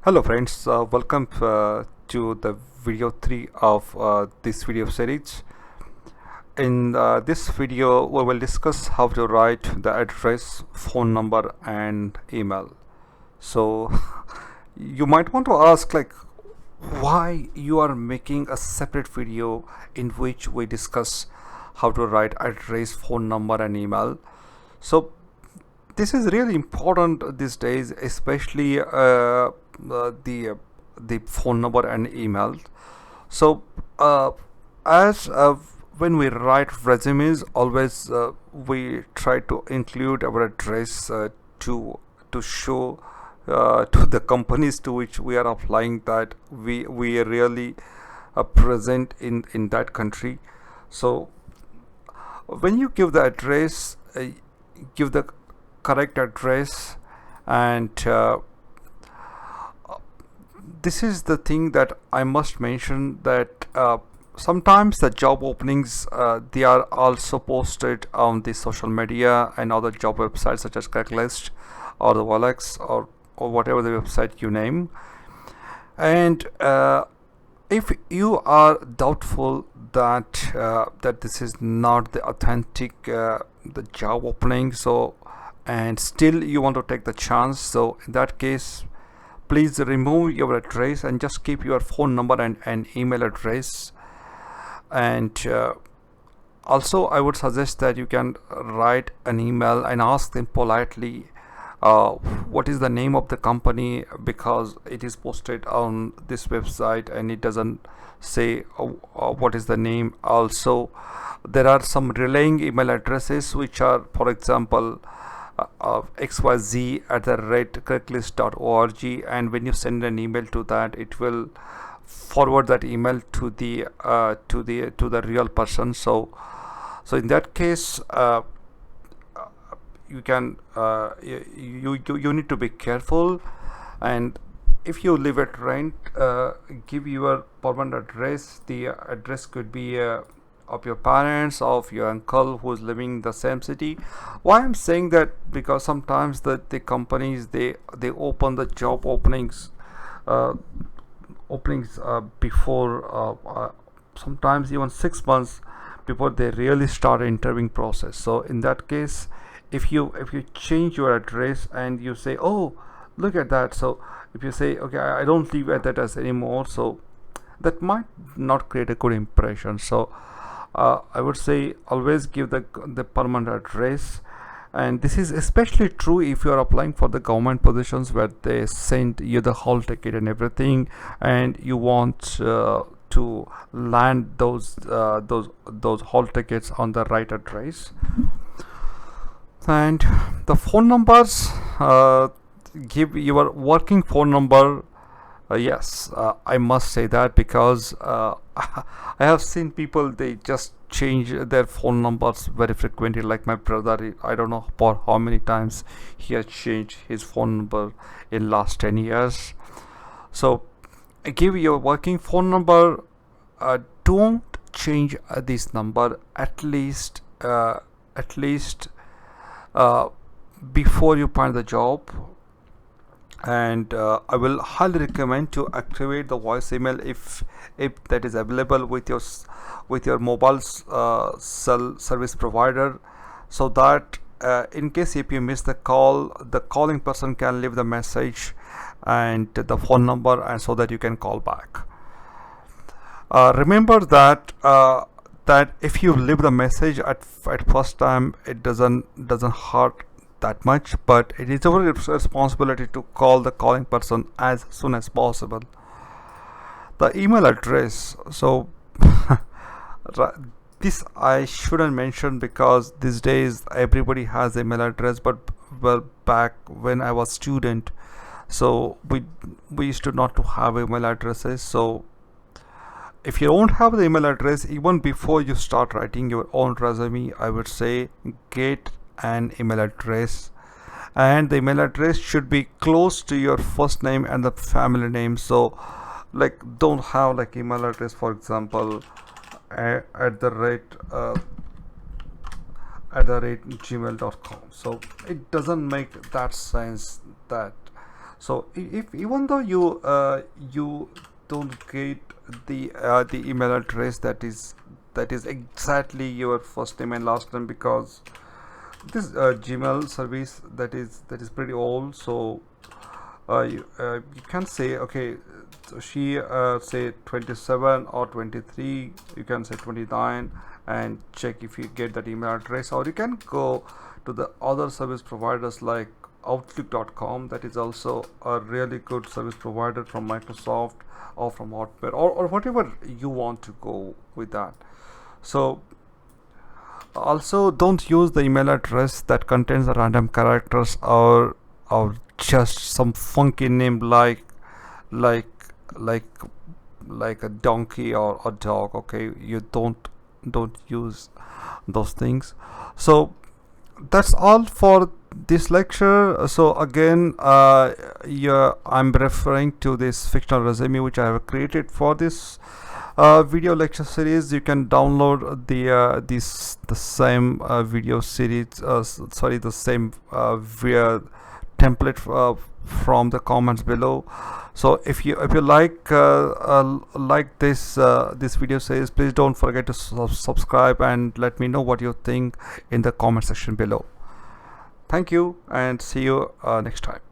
Hello friends, welcome to the video 3 of this video series. In this video we will discuss how to write the address, phone number and email. So you might want to ask why you are making a separate video in which we discuss how to write address, phone number and email. So this is really important these days, especially the phone number and email. So as when we write resumes, always we try to include our address to show to the companies to which we are applying that we are really present in that country. So when you give the address, give the correct address, and this is the thing that I must mention, that sometimes the job openings they are also posted on the social media and other job websites such as Craigslist or the Volex or whatever the website you name. And if you are doubtful that this is not the authentic the job opening, so and still you want to take the chance, so in that case please remove your address and just keep your phone number and email address. And also I would suggest that you can write an email and ask them politely what is the name of the company, because it is posted on this website and it doesn't say what is the name. Also there are some relaying email addresses which are, for example, xyz@craigslist.org, and when you send an email to that, it will forward that email to the real person. So in that case you can you need to be careful. And if you live at rent, give your permanent address. The address could be of your parents, of your uncle who is living in the same city. Why I'm saying that, because sometimes the companies they open the job openings before sometimes even 6 months before they really start interviewing process. So in that case, if you change your address and you say, oh, look at that, so if you say, okay, I don't live at that address anymore, so that might not create a good impression. So I would say always give the permanent address. And this is especially true if you are applying for the government positions where they send you the hall ticket and everything, and you want to land those hall tickets on the right address. And the phone numbers, give your working phone number. Yes, I must say that, because I have seen people, they just change their phone numbers very frequently. Like my brother, I don't know for how many times he has changed his phone number in last 10 years. So give your working phone number. Don't change this number at least before you find the job. And I will highly recommend to activate the voice email if that is available with your mobile cell service provider, so that in case if you miss the call, the calling person can leave the message and the phone number, and so that you can call back. Remember that that if you leave the message at first time, it doesn't hurt that much, but it is our responsibility to call the calling person as soon as possible. The email address, so this I shouldn't mention, because these days everybody has email address, but well, back when I was student, so we used to not to have email addresses. So if you don't have the email address, even before you start writing your own resume, I would say get an email address, and the email address should be close to your first name and the family name. So don't have email address, for example, at the rate gmail.com. So it doesn't make that sense. That So if even though you don't get the email address that is exactly your first name and last name, because this Gmail service that is pretty old. So you can say, okay, so she say 27 or 23, you can say 29, and check if you get that email address. Or you can go to the other service providers like outlook.com. That is also a really good service provider from Microsoft or from Hotmail, or whatever you want to go with that. So also, don't use the email address that contains the random characters, or just some funky name like like like a donkey or a dog. Okay, you don't use those things. So that's all for this lecture. So again, yeah, I'm referring to this fictional resume which I have created for this video lecture series. You can download the same video series, sorry, the same via template from the comments below. So if you like this video series, please don't forget to subscribe and let me know what you think in the comment section below. Thank you, and see you next time.